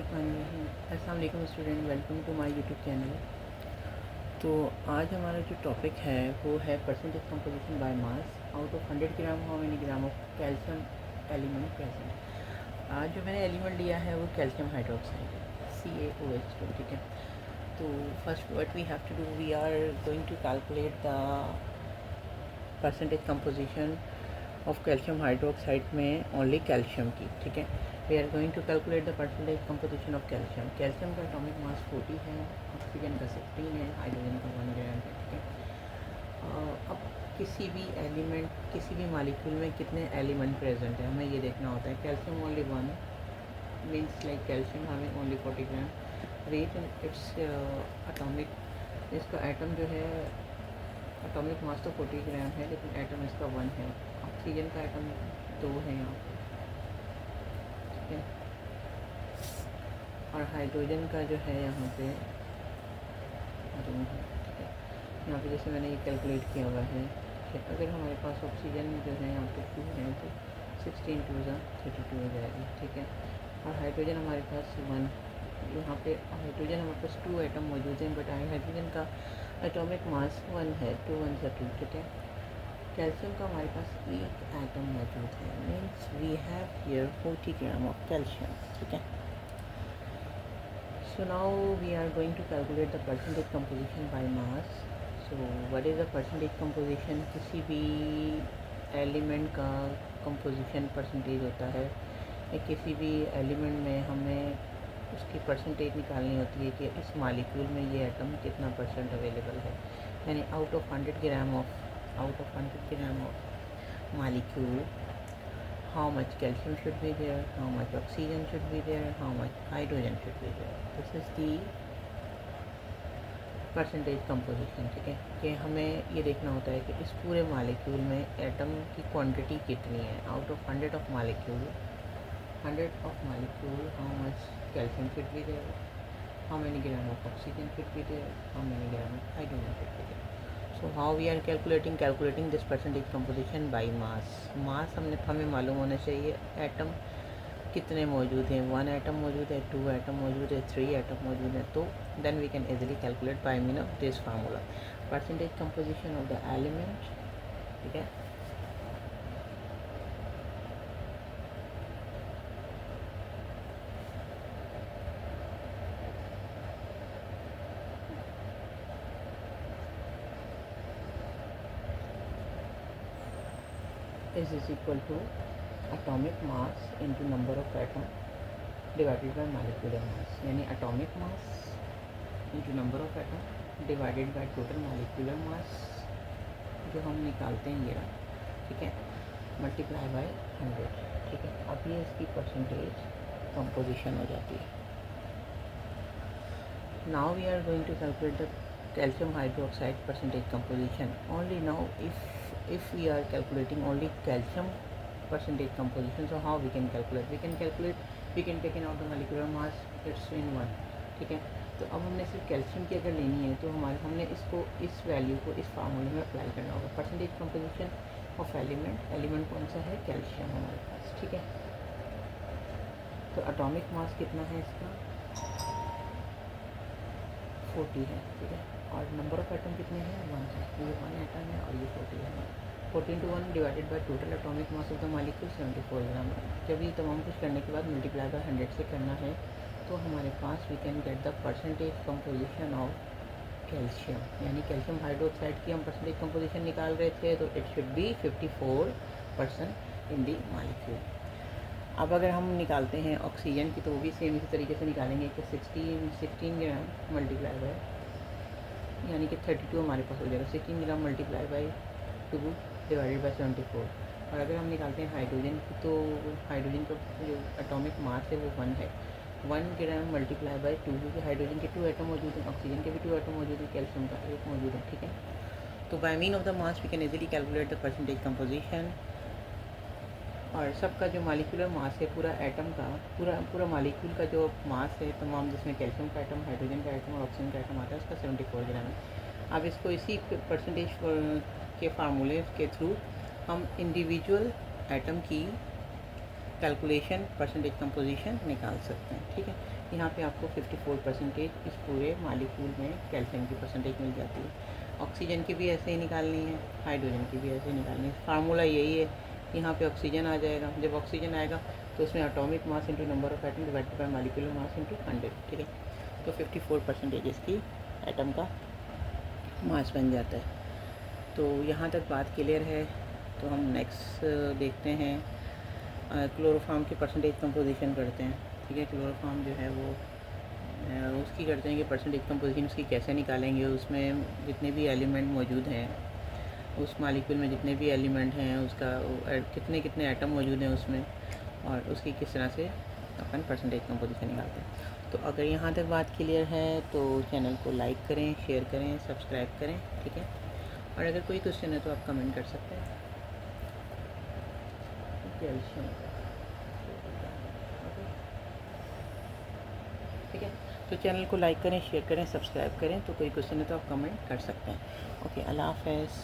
अस्सलाम वालेकुम student, welcome to my YouTube channel. तो आज हमारा जो टॉपिक है वो है percentage composition by mass out of 100 gram how many gram of calcium element present. आज जो मैंने एलिमेंट लिया है वो कैल्शियम हाइड्रोक्साइड CaOH को, ठीक है। तो first what we have to do, we are going to calculate the percentage composition of calcium hydroxide में ओनली कैल्शियम की, ठीक है। We are going to calculate the percentage composition of calcium. Calcium का atomic mass 40 है, oxygen का 16 है, hydrogen का 1 ग्राम है, ठीक है। अब किसी भी एलिमेंट, किसी भी मालिक्यूल में कितने एलिमेंट प्रेजेंट है हमें ये देखना होता है। Calcium only 1 means like calcium हमें only 40 gram weight it's atomic, इसका एटम जो है एटॉमिक मास तो 40 ग्राम है लेकिन एटम इसका 1 है। ऑक्सीजन का एटम 2 है यहाँ पे, ठीक है। और हाइड्रोजन का जो है यहाँ पे 2 है, ठीक है। यहाँ पे जैसे मैंने ये कैलकुलेट किया हुआ है कि अगर हमारे पास ऑक्सीजन जो है यहाँ पे 2 है तो 16 2 32 हो जाएगी, ठीक है। और हाइड्रोजन हमारे पास 1, यहाँ पे हाइड्रोजन हमारे पास 2 एटम मौजूद हैं, बट हाइड्रोजन का एटॉमिक मास 1 है, 2 1 से 2, ठीक है। कैल्शियम का हमारे पास एक एटम मौजूद है, means we have here 40 gram of calcium, ठीक है। So now we are going to calculate the percentage composition by mass. So what is the percentage composition? किसी भी एलिमेंट का कंपोजिशन परसेंटेज होता है, या किसी भी एलिमेंट में हमें उसकी परसेंटेज निकालनी होती है कि इस मालिक्यूल में ये एटम कितना परसेंट अवेलेबल है। यानी out of 100 gram of molecule how much calcium should be there, how much oxygen should be there, how much hydrogen should be there. This is the percentage composition, ठीक है। कि हमें ये देखना होता है कि इस पूरे मालिक्यूल में एटम की क्वांटिटी कितनी है। Out of 100 of molecule how much calcium should be there, how many gram of oxygen should be there, how many gram of hydrogen should be there. So how we are calculating this percentage composition by mass हमें मालूम होना चाहिए atom कितने मौजूद हैं। 1 atom मौजूद है, 2 atom मौजूद है, 3 एटम मौजूद है, तो then we can easily calculate by mean of this formula percentage composition of the element, ठीक है। is equal to atomic mass into number of atom divided by molecular mass, यानी atomic mass into number of atom divided by total molecular mass जो हम निकालते हैं ये रहा, ठीक है, मल्टीप्लाई बाय 100, ठीक है। अब ये इसकी परसेंटेज कंपोजिशन हो जाती है। Now we are going to calculate the calcium hydroxide percentage composition. Only now if we are calculating only calcium percentage composition, so how we can calculate, we can take out the molecular mass, it's in 1, ठीक है। तो अब हमने सिर्फ calcium की अगर लेनी है तो हमने इसको इस वैल्यू को इस फार्मूले में अप्लाई करना होगा। परसेंटेज कंपोजिशन ऑफ एलिमेंट कौन सा है, कैल्शियम हमारे पास, ठीक है। तो एटॉमिक मास कितना है इसका 40 है, ठीक है। और नंबर ऑफ एटम कितने हैं 1 है, ये 1 एटम है और ये 40 है। 14 to 1 divided by total atomic mass of the molecule 74 ग्राम। जब ये तमाम कुछ करने के बाद मल्टीप्लाई बाय 100 से करना है तो हमारे पास we can get the percentage composition of calcium. यानी कैल्शियम हाइड्रोक्साइड की हम परसेंटेज कंपोजिशन निकाल रहे थे तो it should be 54% in the molecule. अब अगर हम निकालते हैं ऑक्सीजन की तो वो भी सेम इसी तरीके से निकालेंगे कि 16 ग्राम मल्टीप्लाई बाय, यानी कि 32 हमारे पास हो जाएगा। 16 gram multiply by 2 divided by 74। और अगर हम निकालते हैं हाइड्रोजन की तो हाइड्रोजन का जो एटॉमिक मास है वो 1 है। 1 ग्राम मल्टीप्लाई बाय 2, क्योंकि हाइड्रोजन के 2 एटम मौजूद हैं, ऑक्सीजन के भी 2 एटम मौजूद हैं, कैल्शियम का 1 मौजूद है, ठीक है। तो by mean of the mass we can easily calculate the percentage composition. और सबका जो मालिकुलर मास है पूरा एटम का, पूरा मालिक्यूल का जो मास है तमाम, जिसमें कैल्शियम का एटम, हाइड्रोजन का एटम और ऑक्सीजन का एटम आता है, उसका 74 ग्राम है। अब इसको इसी परसेंटेज के फार्मूले के थ्रू हम इंडिविजुअल एटम की कैलकुलेशन परसेंटेज कंपोजिशन निकाल सकते हैं, ठीक है। यहाँ पे आपको 54% इस पूरे मालिक्यूल में कैल्शियम की परसेंटेज मिल जाती है। ऑक्सीजन की भी ऐसे ही निकालनी है, हाइड्रोजन की भी ऐसे ही निकालनी है। फार्मूला यही है, यहाँ पे ऑक्सीजन आ जाएगा। जब ऑक्सीजन आएगा तो उसमें atomic mass into number of atom divided by molecular mass into 100, ठीक है। तो 54% इसकी एटम का मास बन जाता है। तो यहाँ तक बात क्लियर है। तो हम नेक्स्ट देखते हैं, क्लोरोफॉर्म की परसेंटेज कंपोजिशन करते हैं, ठीक है। क्लोरोफॉर्म जो है वो उसकी करते हैं कि परसेंटेज कंपोजिशन उसकी कैसे निकालेंगे। उसमें जितने भी एलिमेंट मौजूद हैं, उस मालिक्यूल में जितने भी एलिमेंट हैं उसका कितने कितने एटम मौजूद हैं उसमें, और उसकी किस तरह से अपन परसेंटेज कंपोजिशन निकालते हैं। तो अगर यहाँ तक बात क्लियर है तो चैनल को लाइक करें, शेयर करें, सब्सक्राइब करें, ठीक है। और अगर कोई क्वेश्चन है तो आप कमेंट कर सकते हैं। कैल्शियम का, ठीक है। तो चैनल को लाइक करें, शेयर करें, सब्सक्राइब करें। तो कोई क्वेश्चन है तो आप कमेंट कर सकते हैं। ओके, अल्लाह हाफ़िज़।